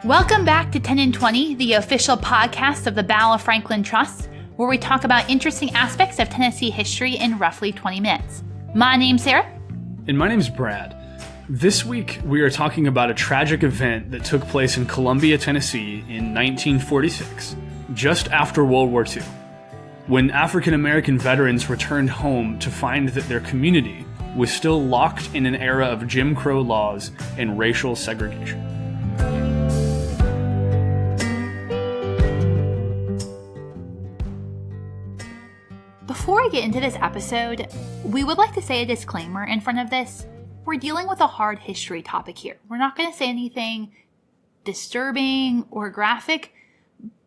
Welcome back to 10 and 20, the official podcast of the Battle of Franklin Trust, where we talk about interesting aspects of Tennessee history in roughly 20 minutes. My name's Sarah. And my name's Brad. This week, we are talking about a tragic event that took place in Columbia, Tennessee in 1946, just after World War II, when African American veterans returned home to find that their community was still locked in an era of Jim Crow laws and racial segregation. Before I get into this episode, we would like to say a disclaimer in front of this. We're dealing with a hard history topic here. We're not going to say anything disturbing or graphic,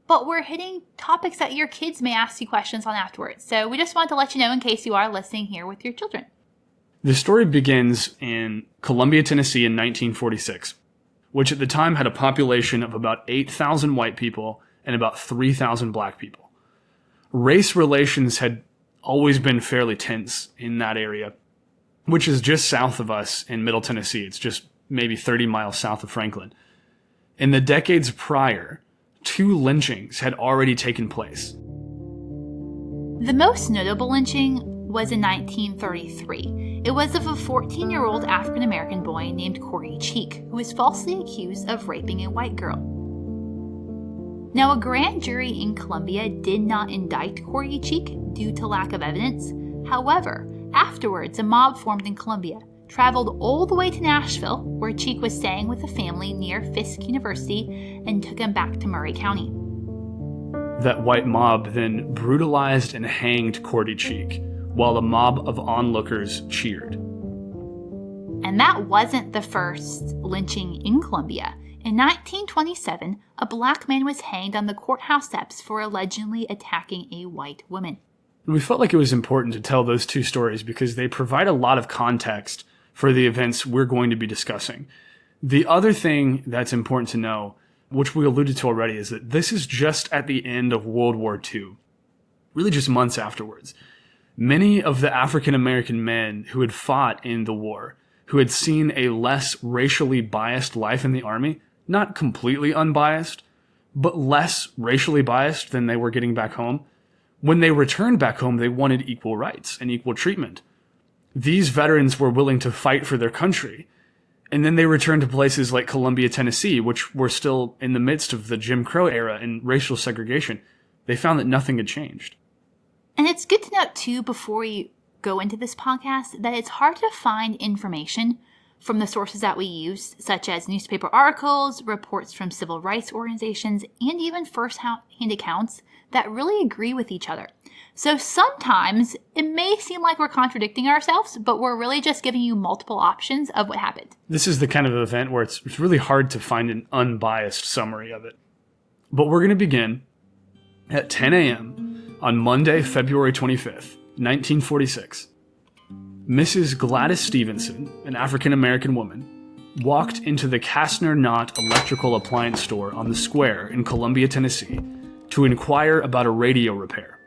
but we're hitting topics that your kids may ask you questions on afterwards. So we just wanted to let you know in case you are listening here with your children. The story begins in Columbia, Tennessee in 1946, which at the time had a population of about 8,000 white people and about 3,000 black people. Race relations had always been fairly tense in that area, which is just south of us in Middle Tennessee. It's just maybe 30 miles south of Franklin. In the decades prior, 2 lynchings had already taken place. The most notable lynching was in 1933. It was of a 14-year-old African-American boy named Corey Cheek, who was falsely accused of raping a white girl. Now, a grand jury in Columbia did not indict Corey Cheek due to lack of evidence. However, afterwards, a mob formed in Columbia, traveled all the way to Nashville, where Cheek was staying with a family near Fisk University, and took him back to Murray County. That white mob then brutalized and hanged Corey Cheek, while a mob of onlookers cheered. And that wasn't the first lynching in Columbia. In 1927, a black man was hanged on the courthouse steps for allegedly attacking a white woman. We felt like it was important to tell those 2 stories because they provide a lot of context for the events we're going to be discussing. The other thing that's important to know, which we alluded to already, is that this is just at the end of World War II, really just months afterwards. Many of the African American men who had fought in the war, who had seen a less racially biased life in the Army, not completely unbiased, but less racially biased than they were getting back home, when they returned back home, they wanted equal rights and equal treatment. These veterans were willing to fight for their country. And then they returned to places like Columbia, Tennessee, which were still in the midst of the Jim Crow era and racial segregation. They found that nothing had changed. And it's good to note, too, before we go into this podcast, that it's hard to find information from the sources that we use, such as newspaper articles, reports from civil rights organizations, and even first-hand accounts that really agree with each other. So sometimes it may seem like we're contradicting ourselves, but we're really just giving you multiple options of what happened. This is the kind of event where it's really hard to find an unbiased summary of it. But we're going to begin at 10 a.m. on Monday, February 25th, 1946. Mrs. Gladys Stevenson, an African-American woman, walked into the Kastner Knott electrical appliance store on the square in Columbia, Tennessee, to inquire about a radio repair.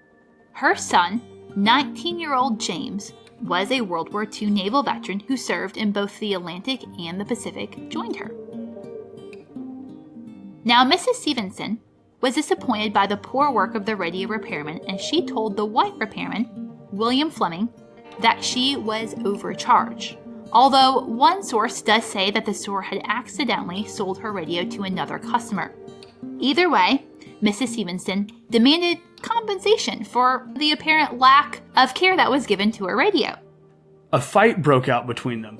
Her son, 19-year-old James, was a World War II naval veteran who served in both the Atlantic and the Pacific, joined her. Now, Mrs. Stevenson was disappointed by the poor work of the radio repairman, and she told the white repairman, William Fleming, that she was overcharged. Although one source does say that the store had accidentally sold her radio to another customer. Either way, Mrs. Stevenson demanded compensation for the apparent lack of care that was given to her radio. A fight broke out between them.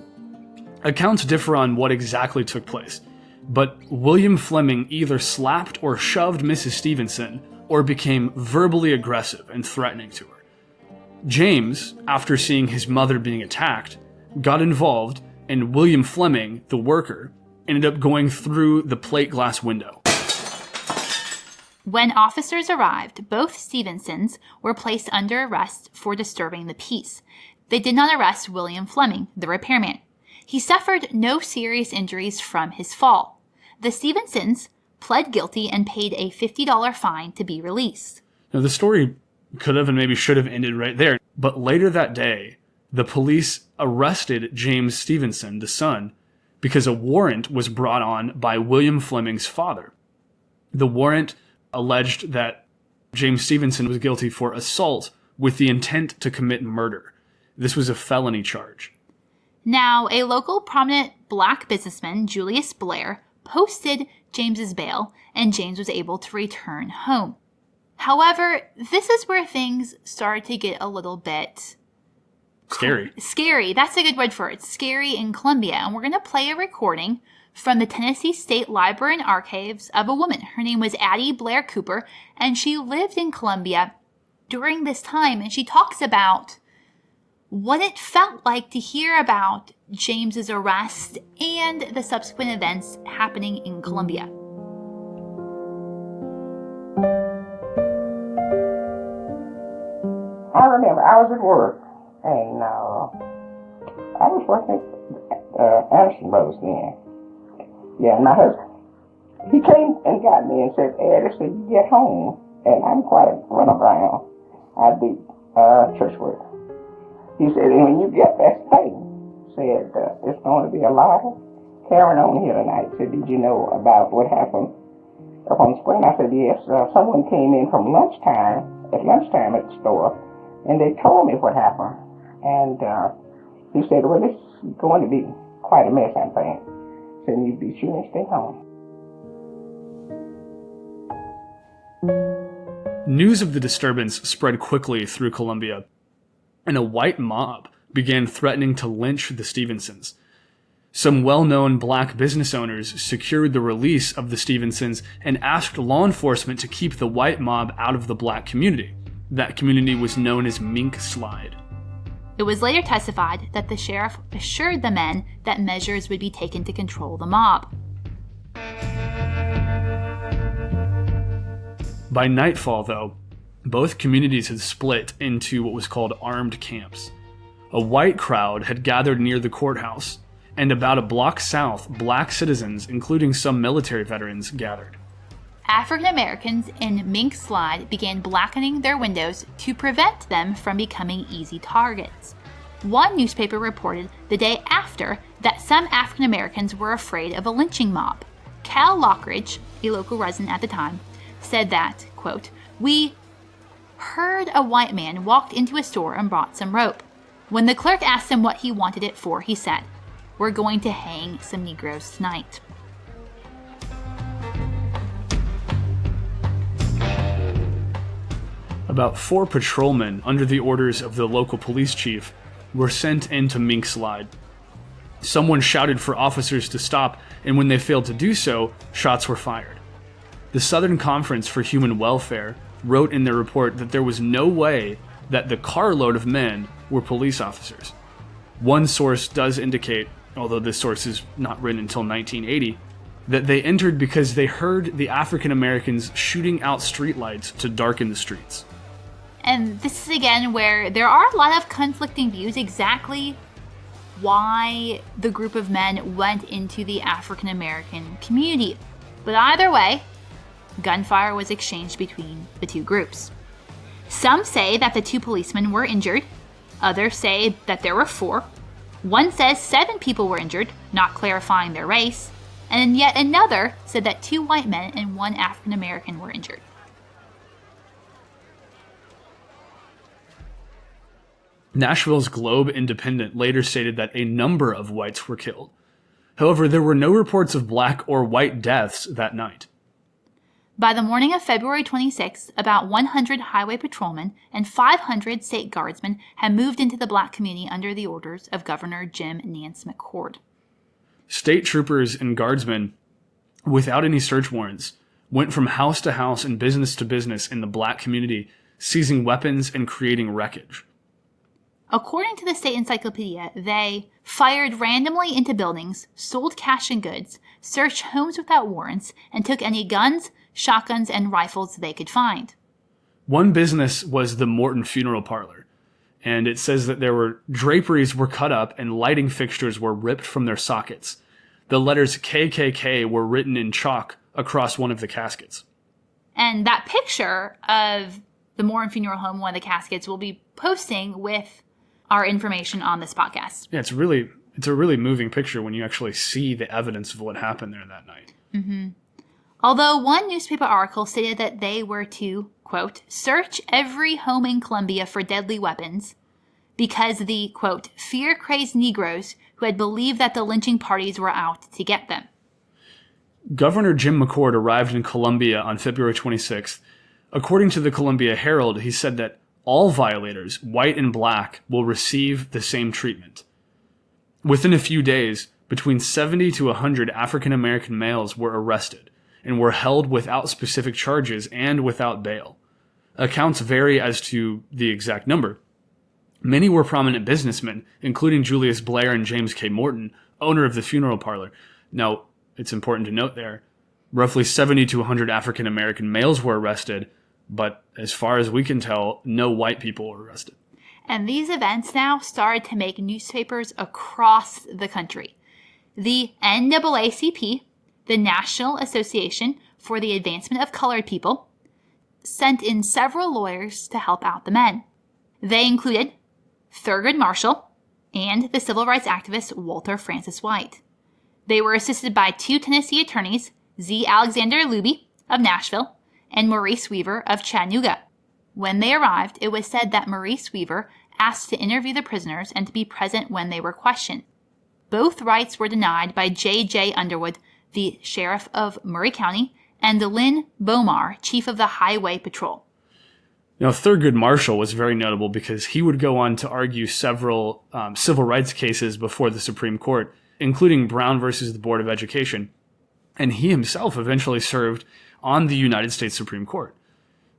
Accounts differ on what exactly took place, but William Fleming either slapped or shoved Mrs. Stevenson or became verbally aggressive and threatening to her. James, after seeing his mother being attacked, got involved, and William Fleming, the worker, ended up going through the plate glass window. When officers arrived, both Stevensons were placed under arrest for disturbing the peace. They did not arrest William Fleming, the repairman. He suffered no serious injuries from his fall. The Stevensons pled guilty and paid a $50 fine to be released. Now, the story could have and maybe should have ended right there, but later that day, the police arrested James Stevenson, the son, because a warrant was brought on by William Fleming's father. The warrant alleged that James Stevenson was guilty for assault with the intent to commit murder. This was a felony charge. Now, a local prominent black businessman, Julius Blair, posted James's bail, and James was able to return home. However, this is where things started to get a little bit scary. Scary. That's a good word for it. Scary in Columbia. And we're going to play a recording from the Tennessee State Library and Archives of a woman. Her name was Addie Blair Cooper, and she lived in Columbia during this time. And she talks about what it felt like to hear about James's arrest and the subsequent events happening in Columbia. I remember I was at work, and I was working at Anderson Brothers then. Yeah, and my husband, he came and got me and said, Ed, I said, you get home, and I'm quite a runaround. I do church work. He said, and when you get that thing, said, it's going to be a lot of Karen on here tonight. Said, did you know about what happened up on Spring? I said, yes. Someone came in from lunchtime at the store, and they told me what happened. And he said, well, this is going to be quite a mess, I'm saying. So you be sure and stay home. News of the disturbance spread quickly through Columbia, and a white mob began threatening to lynch the Stevensons. Some well-known black business owners secured the release of the Stevensons and asked law enforcement to keep the white mob out of the black community. That community was known as Mink Slide. It was later testified that the sheriff assured the men that measures would be taken to control the mob. By nightfall, though, both communities had split into what was called armed camps. A white crowd had gathered near the courthouse, and about a block south, black citizens, including some military veterans, gathered. African Americans in Mink Slide began blackening their windows to prevent them from becoming easy targets. One newspaper reported the day after that some African Americans were afraid of a lynching mob. Cal Lockridge, a local resident at the time, said that, quote, "We heard a white man walked into a store and brought some rope. When the clerk asked him what he wanted it for, he said, 'We're going to hang some Negroes tonight.'" About 4 patrolmen, under the orders of the local police chief, were sent into Mink Slide. Someone shouted for officers to stop, and when they failed to do so, shots were fired. The Southern Conference for Human Welfare wrote in their report that there was no way that the carload of men were police officers. One source does indicate, although this source is not written until 1980, that they entered because they heard the African Americans shooting out streetlights to darken the streets. And this is again where there are a lot of conflicting views exactly why the group of men went into the African American community. But either way, gunfire was exchanged between the two groups. Some say that the 2 policemen were injured. Others say that there were 4. One says 7 people were injured, not clarifying their race. And yet another said that 2 white men and 1 African American were injured. Nashville's Globe Independent later stated that a number of whites were killed. However, there were no reports of black or white deaths that night. By the morning of February 26th, about 100 highway patrolmen and 500 state guardsmen had moved into the black community under the orders of Governor Jim Nance McCord. State troopers and guardsmen, without any search warrants, went from house to house and business to business in the black community, seizing weapons and creating wreckage. According to the state encyclopedia, they fired randomly into buildings, sold cash and goods, searched homes without warrants, and took any guns, shotguns, and rifles they could find. One business was the Morton Funeral Parlor, and it says that there were draperies were cut up and lighting fixtures were ripped from their sockets. The letters KKK were written in chalk across one of the caskets. And that picture of the Morton Funeral Home, one of the caskets, we'll be posting with our information on this podcast. Yeah, it's really it's a really moving picture when you actually see the evidence of what happened there that night. Mm-hmm. Although one newspaper article stated that they were to, quote, search every home in Columbia for deadly weapons because the, quote, fear-crazed Negroes who had believed that the lynching parties were out to get them. Governor Jim McCord arrived in Columbia on February 26th. According to the Columbia Herald, he said that all violators, white and black, will receive the same treatment. Within a few days, between 70 to 100 African American males were arrested and were held without specific charges and without bail. Accounts vary as to the exact number. Many were prominent businessmen, including Julius Blair and James K. Morton, owner of the funeral parlor. Now, it's important to note there, roughly 70 to 100 African American males were arrested, but as far as we can tell, no white people were arrested. And these events now started to make newspapers across the country. The NAACP, the National Association for the Advancement of Colored People, sent in several lawyers to help out the men. They included Thurgood Marshall and the civil rights activist Walter Francis White. They were assisted by two Tennessee attorneys, Z. Alexander Luby of Nashville and Maurice Weaver of Chattanooga. When they arrived, it was said that Maurice Weaver asked to interview the prisoners and to be present when they were questioned. Both rights were denied by J.J. Underwood, the sheriff of Murray County, and Lynn Bomar, chief of the Highway Patrol. Now, Thurgood Marshall was very notable because he would go on to argue several civil rights cases before the Supreme Court, including Brown versus the Board of Education, and he himself eventually served on the United States Supreme Court.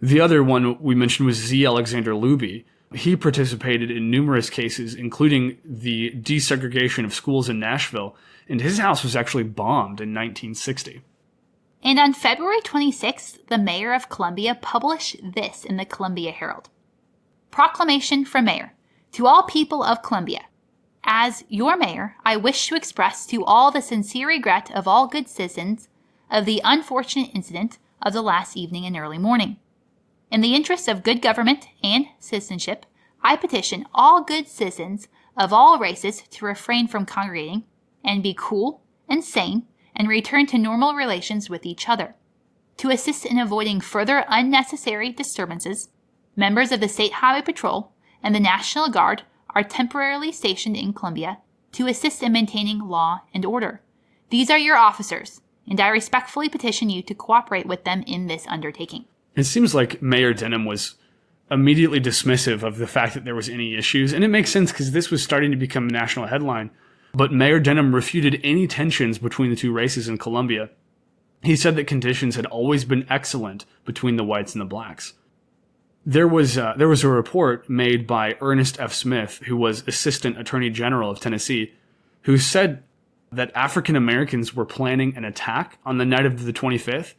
The other one we mentioned was Z. Alexander Luby. He participated in numerous cases, including the desegregation of schools in Nashville, and his house was actually bombed in 1960. And on February 26th, the mayor of Columbia published this in the Columbia Herald. Proclamation from Mayor. To all people of Columbia. As your mayor, I wish to express to all the sincere regret of all good citizens of the unfortunate incident of the last evening and early morning. In the interest of good government and citizenship, I petition all good citizens of all races to refrain from congregating and be cool and sane and return to normal relations with each other. To assist in avoiding further unnecessary disturbances, members of the State Highway Patrol and the National Guard are temporarily stationed in Columbia to assist in maintaining law and order. These are your officers, and I respectfully petition you to cooperate with them in this undertaking. It seems like Mayor Denham was immediately dismissive of the fact that there was any issues, and it makes sense because this was starting to become a national headline. But Mayor Denham refuted any tensions between the two races in Columbia. He said that conditions had always been excellent between the whites and the blacks. There was a report made by Ernest F. Smith, who was Assistant Attorney General of Tennessee, who said that African Americans were planning an attack on the night of the 25th.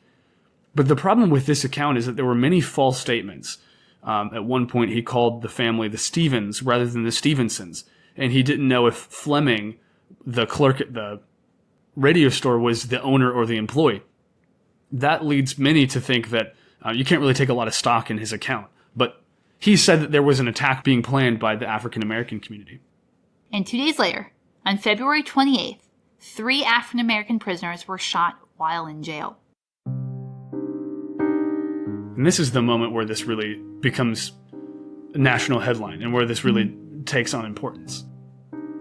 But the problem with this account is that there were many false statements. At one point, he called the family the Stevens rather than the Stevensons, and he didn't know if Fleming, the clerk at the radio store, was the owner or the employee. That leads many to think that you can't really take a lot of stock in his account. But he said that there was an attack being planned by the African American community. And 2 days later, on February 28th, 3 African American prisoners were shot while in jail. And this is the moment where this really becomes a national headline and where this really takes on importance.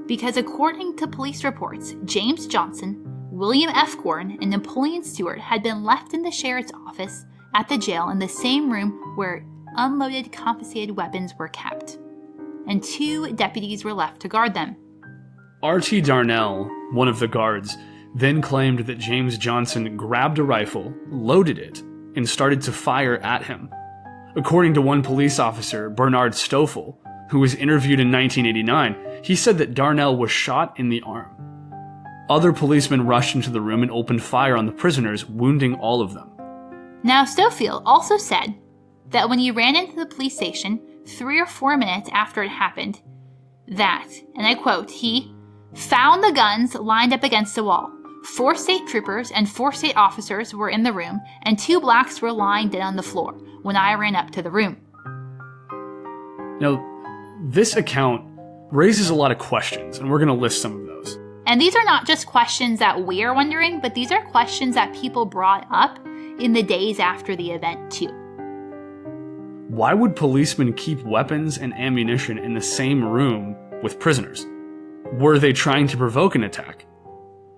Because according to police reports, James Johnson, William F. Gordon, and Napoleon Stewart had been left in the sheriff's office at the jail in the same room where unloaded confiscated weapons were kept, and 2 deputies were left to guard them. R.T. Darnell, one of the guards, then claimed that James Johnson grabbed a rifle, loaded it, and started to fire at him. According to one police officer, Bernard Stoffel, who was interviewed in 1989, he said that Darnell was shot in the arm. Other policemen rushed into the room and opened fire on the prisoners, wounding all of them. Now, Stoffel also said that when he ran into the police station 3 or 4 minutes after it happened, that, and I quote, he found the guns lined up against the wall. 4 state troopers and 4 state officers were in the room, and 2 blacks were lying dead on the floor when I ran up to the room. Now, this account raises a lot of questions, and we're going to list some of those. And these are not just questions that we're wondering, but these are questions that people brought up in the days after the event, too. Why would policemen keep weapons and ammunition in the same room with prisoners? Were they trying to provoke an attack?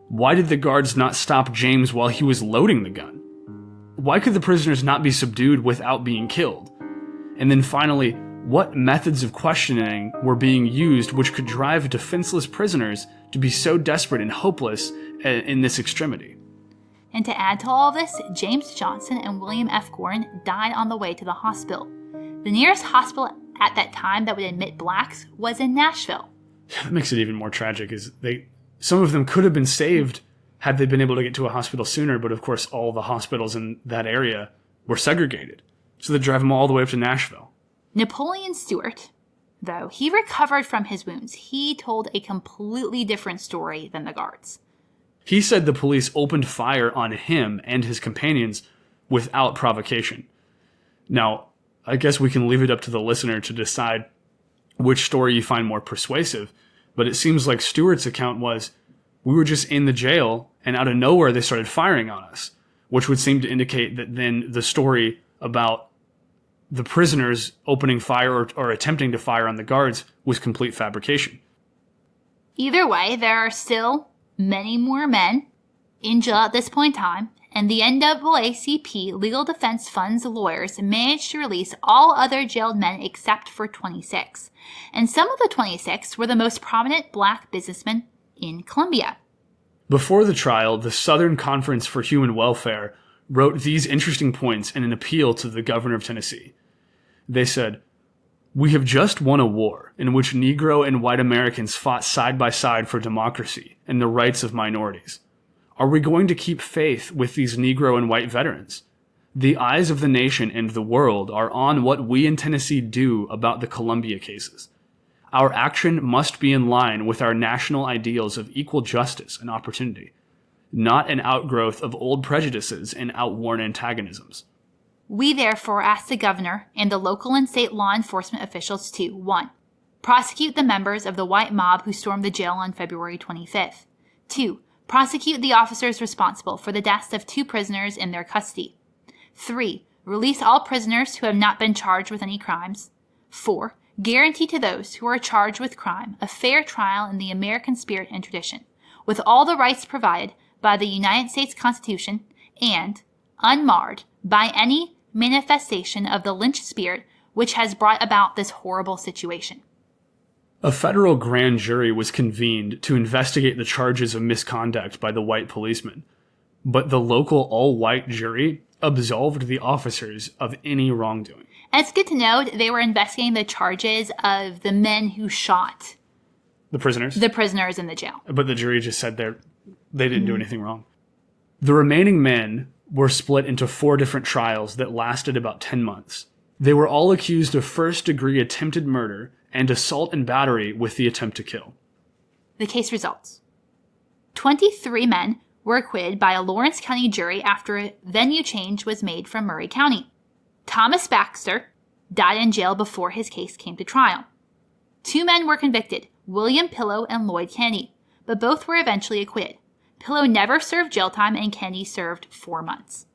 Why did the guards not stop James while he was loading the gun? Why could the prisoners not be subdued without being killed? And then finally, what methods of questioning were being used which could drive defenseless prisoners to be so desperate and hopeless in this extremity? And to add to all of this, James Johnson and William F. Gordon died on the way to the hospital. The nearest hospital at that time that would admit blacks was in Nashville. That makes it even more tragic, is some of them could have been saved had they been able to get to a hospital sooner, but of course all the hospitals in that area were segregated. So they drive them all the way up to Nashville. Napoleon Stewart, though, he recovered from his wounds. He told a completely different story than the guards. He said the police opened fire on him and his companions without provocation. Now, I guess we can leave it up to the listener to decide which story you find more persuasive, but it seems like Stewart's account was, we were just in the jail, and out of nowhere they started firing on us, which would seem to indicate that then the story about the prisoners opening fire or attempting to fire on the guards was complete fabrication. Either way, there are still many more men in jail at this point in time, and the NAACP Legal Defense Fund's lawyers managed to release all other jailed men except for 26. And some of the 26 were the most prominent black businessmen in Columbia. Before the trial, the Southern Conference for Human Welfare wrote these interesting points in an appeal to the governor of Tennessee. They said, "We have just won a war in which Negro and white Americans fought side by side for democracy and the rights of minorities. Are we going to keep faith with these Negro and white veterans? The eyes of the nation and the world are on what we in Tennessee do about the Columbia cases. Our action must be in line with our national ideals of equal justice and opportunity, not an outgrowth of old prejudices and outworn antagonisms." We therefore ask the governor and the local and state law enforcement officials to 1. Prosecute the members of the white mob who stormed the jail on February 25th. 2. Prosecute the officers responsible for the deaths of 2 prisoners in their custody. 3. Release all prisoners who have not been charged with any crimes. 4. Guarantee to those who are charged with crime a fair trial in the American spirit and tradition, with all the rights provided by the United States Constitution and unmarred by any manifestation of the lynch spirit which has brought about this horrible situation. A federal grand jury was convened to investigate the charges of misconduct by the white policemen, but the local all-white jury absolved the officers of any wrongdoing. And it's good to note they were investigating the charges of the men who shot the prisoners in the jail. But the jury just said they didn't do anything wrong. The remaining men were split into 4 different trials that lasted about 10 months. They were all accused of first-degree attempted murder and assault and battery with the attempt to kill. The case results. 23 men were acquitted by a Lawrence County jury after a venue change was made from Murray County. Thomas Baxter died in jail before his case came to trial. 2 men were convicted, William Pillow and Lloyd Kennedy, but both were eventually acquitted. Pillow never served jail time and Kennedy served 4 months.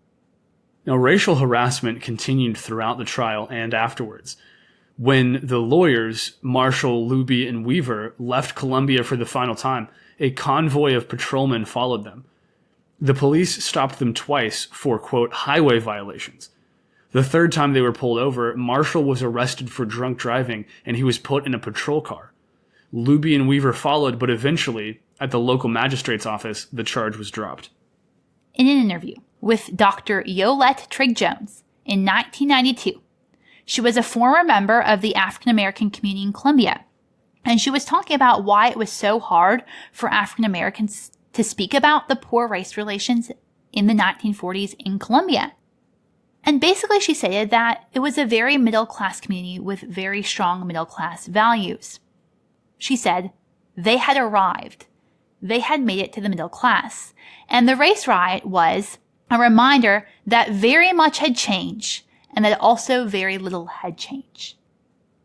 Now, racial harassment continued throughout the trial and afterwards. When the lawyers, Marshall, Luby, and Weaver, left Columbia for the final time, a convoy of patrolmen followed them. The police stopped them twice for, quote, highway violations. The third time they were pulled over, Marshall was arrested for drunk driving and he was put in a patrol car. Luby and Weaver followed, but eventually, at the local magistrate's office, the charge was dropped. In an interview with Dr. Yolette Trigg-Jones in 1992, she was a former member of the African American community in Columbia, and she was talking about why it was so hard for African Americans to speak about the poor race relations in the 1940s in Columbia. And basically she stated that it was a very middle-class community with very strong middle-class values. She said, they had arrived. They had made it to the middle class. And the race riot was a reminder that very much had changed and that also very little had changed.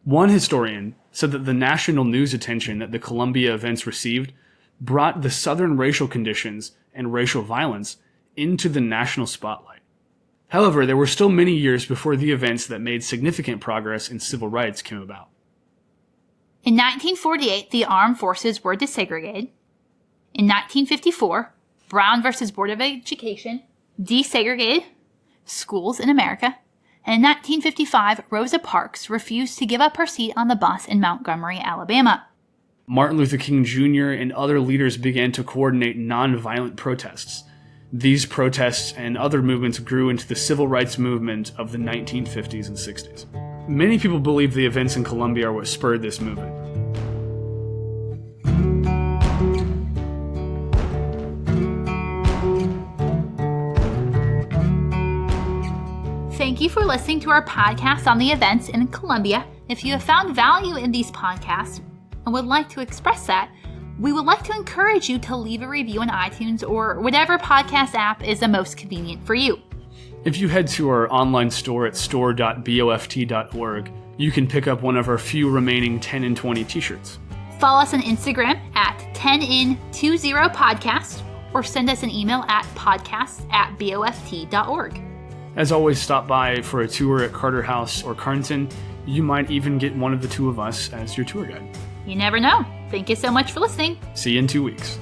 One historian so that the national news attention that the Columbia events received brought the Southern racial conditions and racial violence into the national spotlight. However, there were still many years before the events that made significant progress in civil rights came about. In 1948, the armed forces were desegregated. In 1954, Brown versus Board of Education desegregated schools in America. And in 1955, Rosa Parks refused to give up her seat on the bus in Montgomery, Alabama. Martin Luther King Jr. and other leaders began to coordinate nonviolent protests. These protests and other movements grew into the civil rights movement of the 1950s and 60s. Many people believe the events in Columbia are what spurred this movement. Thank you for listening to our podcast on the events in Columbia. If you have found value in these podcasts and would like to express that, we would like to encourage you to leave a review on iTunes or whatever podcast app is the most convenient for you. If you head to our online store at store.boft.org, you can pick up one of our few remaining 10 and 20 t-shirts. Follow us on Instagram at TENN20podcast or send us an email at podcasts@boft.org. As always, stop by for a tour at Carter House or Carnton. You might even get one of the two of us as your tour guide. You never know. Thank you so much for listening. See you in 2 weeks.